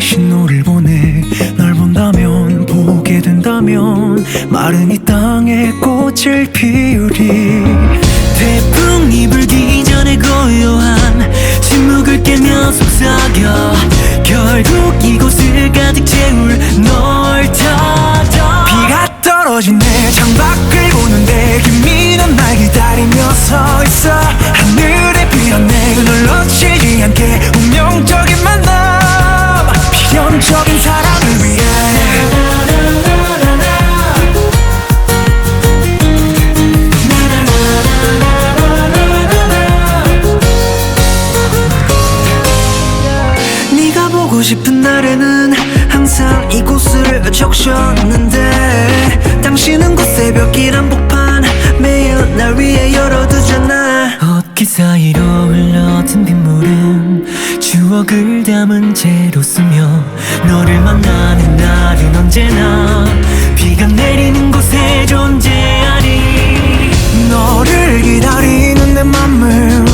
신호를 보내. 널 본다면 보게 된다면 마른 이 땅에 꽃을 피우리. 태풍이 불기 전에 고요한 침묵을 깨며 속삭여 결국 이곳을 가득 채울 널 찾아. 비가 떨어진 내 창밖을 보는데 김이 넌 날 기다리며 서 있어. 하늘에 피었네 널 놓치지 않게 운명적인 만남 필연적인 사랑을 위해. 네가 보고 싶은 날에는 항상 이곳을 적셨는데 당신은 곧 새벽길 한복판 매일 날 위해 열어두잖아. 옷깃 사이로 흘러든 빗물은 추억을 담은 채로 쓰며 너를 만나는 날은 언제나 비가 내리는 곳에 존재하리. 너를 기다리는 내 맘은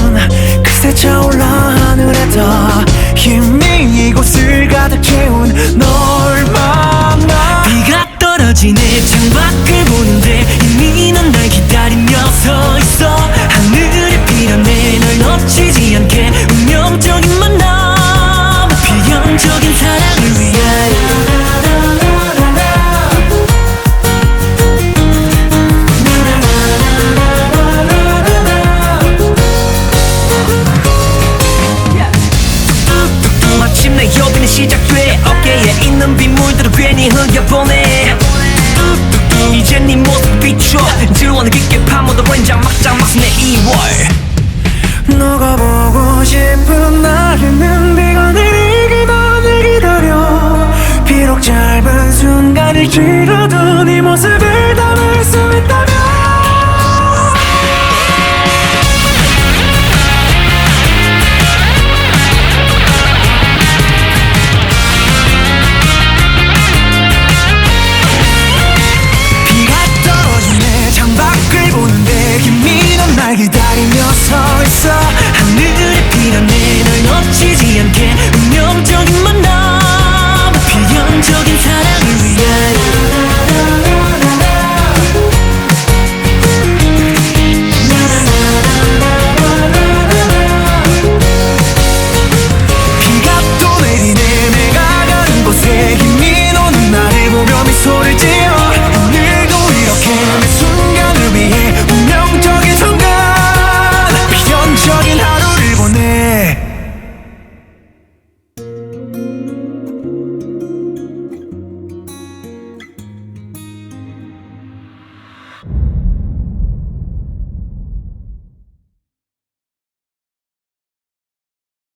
그새 차올라 하늘에다 힘이 이곳을 가득 채운 널 만나. 비가 떨어진 내 창밖을 보는데 이미 넌 날 기다리며 서 있어. 하늘에 피었네 널 놓치지 않게 운명적인 만남 필연적인 사랑을 위해. 마침내 여기는 시작돼. 어깨에 있는 빗물들을 괜히 흘려보내. 이제 네 모습 비춰 질원을 깊게 파묻어 렌장 막장 막내 2월